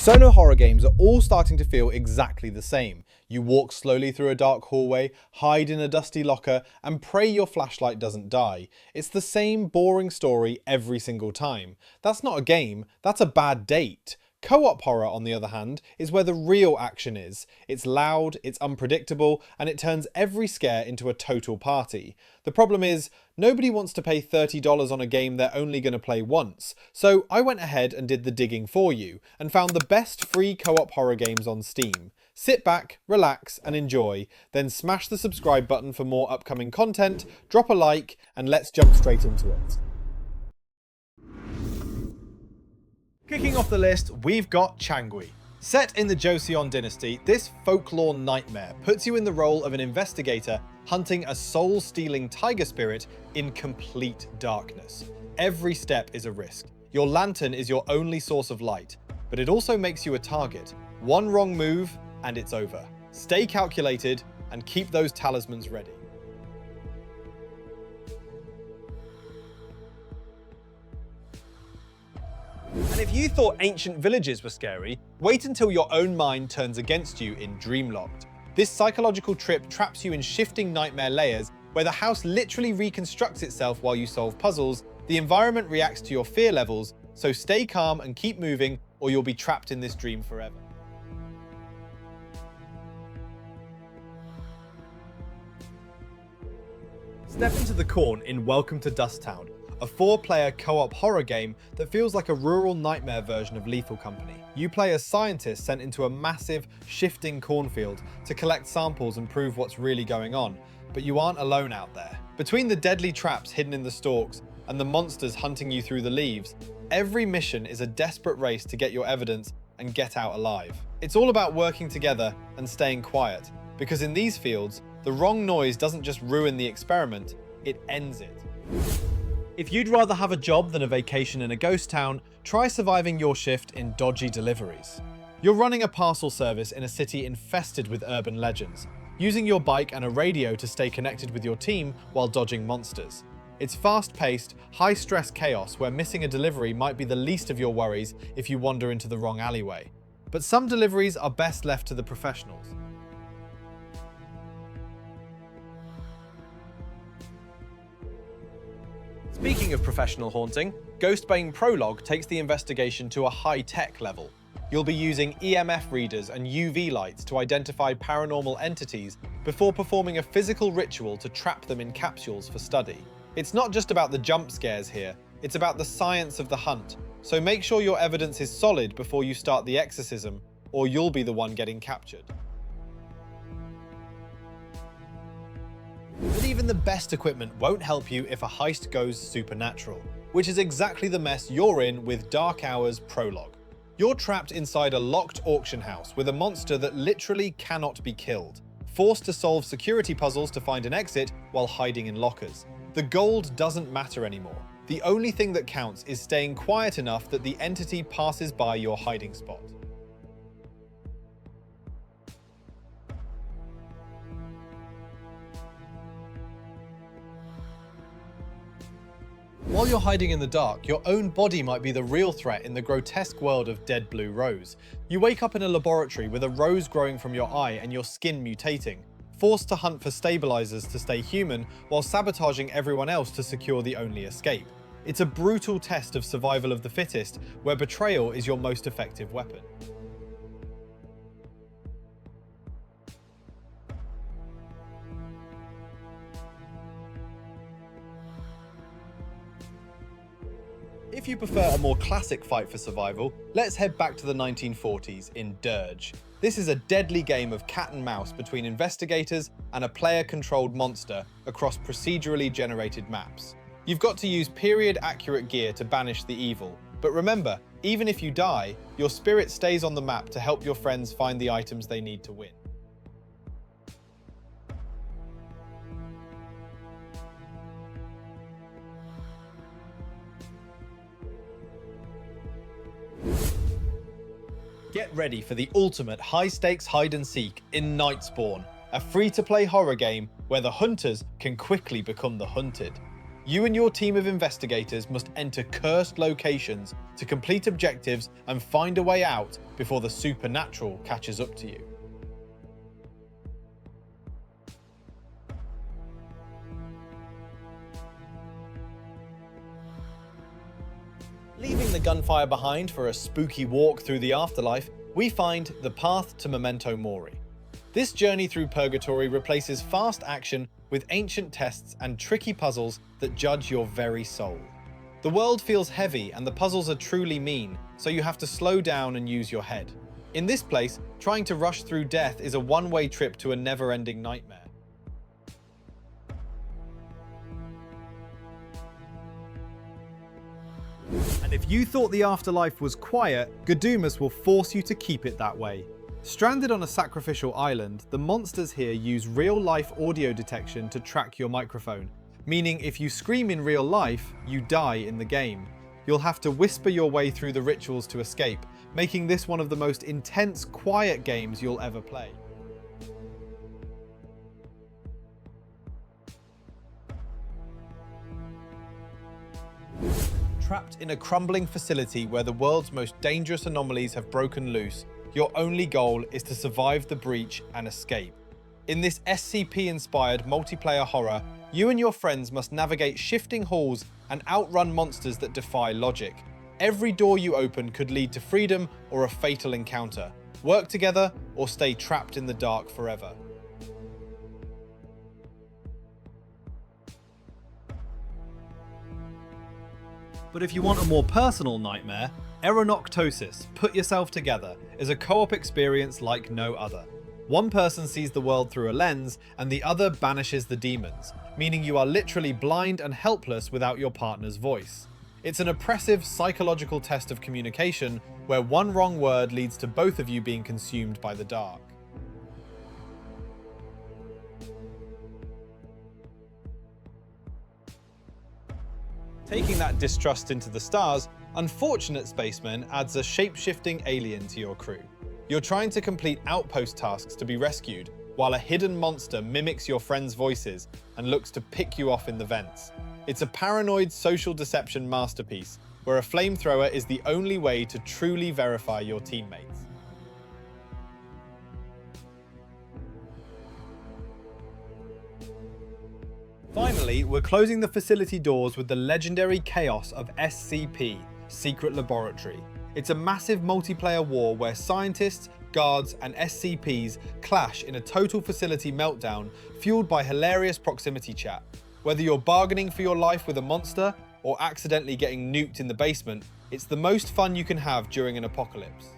Solo horror games are all starting to feel exactly the same. You walk slowly through a dark hallway, hide in a dusty locker, and pray your flashlight doesn't die. It's the same boring story every single time. That's not a game, that's a bad date. Co-op horror, on the other hand, is where the real action is. It's loud, it's unpredictable, and it turns every scare into a total party. The problem is, nobody wants to pay $30 on a game they're only going to play once, so I went ahead and did the digging for you, and found the best free co-op horror games on Steam. Sit back, relax, and enjoy, then smash the subscribe button for more upcoming content, drop a like, and let's jump straight into it. Kicking off the list, we've got Changgwi. Set in the Joseon dynasty, this folklore nightmare puts you in the role of an investigator hunting a soul-stealing tiger spirit in complete darkness. Every step is a risk. Your lantern is your only source of light, but it also makes you a target. One wrong move, and it's over. Stay calculated, and keep those talismans ready. And if you thought ancient villages were scary, wait until your own mind turns against you in Dreamlocked. This psychological trip traps you in shifting nightmare layers where the house literally reconstructs itself while you solve puzzles, the environment reacts to your fear levels, so stay calm and keep moving or you'll be trapped in this dream forever. Step into the corn in Welcome to Dustown, a 4-player co-op horror game that feels like a rural nightmare version of Lethal Company. You play as scientists sent into a massive, shifting cornfield to collect samples and prove what's really going on, but you aren't alone out there. Between the deadly traps hidden in the stalks and the monsters hunting you through the leaves, every mission is a desperate race to get your evidence and get out alive. It's all about working together and staying quiet, because in these fields, the wrong noise doesn't just ruin the experiment, it ends it. If you'd rather have a job than a vacation in a ghost town, try surviving your shift in Dodgy Deliveries. You're running a parcel service in a city infested with urban legends, using your bike and a radio to stay connected with your team while dodging monsters. It's fast-paced, high-stress chaos where missing a delivery might be the least of your worries if you wander into the wrong alleyway. But some deliveries are best left to the professionals. Speaking of professional haunting, Ghostbane Prologue takes the investigation to a high-tech level. You'll be using EMF readers and UV lights to identify paranormal entities before performing a physical ritual to trap them in capsules for study. It's not just about the jump scares here, it's about the science of the hunt, so make sure your evidence is solid before you start the exorcism, or you'll be the one getting captured. But even the best equipment won't help you if a heist goes supernatural, which is exactly the mess you're in with Dark Hours Prologue. You're trapped inside a locked auction house with a monster that literally cannot be killed, forced to solve security puzzles to find an exit while hiding in lockers. The gold doesn't matter anymore. The only thing that counts is staying quiet enough that the entity passes by your hiding spot. While you're hiding in the dark, your own body might be the real threat in the grotesque world of Dead Blue Rose. You wake up in a laboratory with a rose growing from your eye and your skin mutating, forced to hunt for stabilizers to stay human while sabotaging everyone else to secure the only escape. It's a brutal test of survival of the fittest, where betrayal is your most effective weapon. If you prefer a more classic fight for survival, let's head back to the 1940s in Dirge. This is a deadly game of cat and mouse between investigators and a player-controlled monster across procedurally generated maps. You've got to use period-accurate gear to banish the evil, but remember, even if you die, your spirit stays on the map to help your friends find the items they need to win. Get ready for the ultimate high-stakes hide-and-seek in NightSpawn, a free-to-play horror game where the hunters can quickly become the hunted. You and your team of investigators must enter cursed locations to complete objectives and find a way out before the supernatural catches up to you. Leaving the gunfire behind for a spooky walk through the afterlife, we find the path to Memento Mori. This journey through purgatory replaces fast action with ancient tests and tricky puzzles that judge your very soul. The world feels heavy and the puzzles are truly mean, so you have to slow down and use your head. In this place, trying to rush through death is a one-way trip to a never-ending nightmare. And if you thought the afterlife was quiet, Godumas will force you to keep it that way. Stranded on a sacrificial island, the monsters here use real-life audio detection to track your microphone, meaning if you scream in real life, you die in the game. You'll have to whisper your way through the rituals to escape, making this one of the most intense, quiet games you'll ever play. Trapped in a crumbling facility where the world's most dangerous anomalies have broken loose, your only goal is to survive the breach and escape. In this SCP-inspired multiplayer horror, you and your friends must navigate shifting halls and outrun monsters that defy logic. Every door you open could lead to freedom or a fatal encounter. Work together or stay trapped in the dark forever. But if you want a more personal nightmare, Eronoctosis, Put Yourself Together, is a co-op experience like no other. One person sees the world through a lens and the other banishes the demons, meaning you are literally blind and helpless without your partner's voice. It's an oppressive psychological test of communication where one wrong word leads to both of you being consumed by the dark. Taking that distrust into the stars, Unfortunate Spacemen adds a shape-shifting alien to your crew. You're trying to complete outpost tasks to be rescued, while a hidden monster mimics your friends' voices and looks to pick you off in the vents. It's a paranoid social deception masterpiece, where a flamethrower is the only way to truly verify your teammates. Finally, we're closing the facility doors with the legendary chaos of SCP, Secret Laboratory. It's a massive multiplayer war where scientists, guards, and SCPs clash in a total facility meltdown fueled by hilarious proximity chat. Whether you're bargaining for your life with a monster or accidentally getting nuked in the basement, it's the most fun you can have during an apocalypse.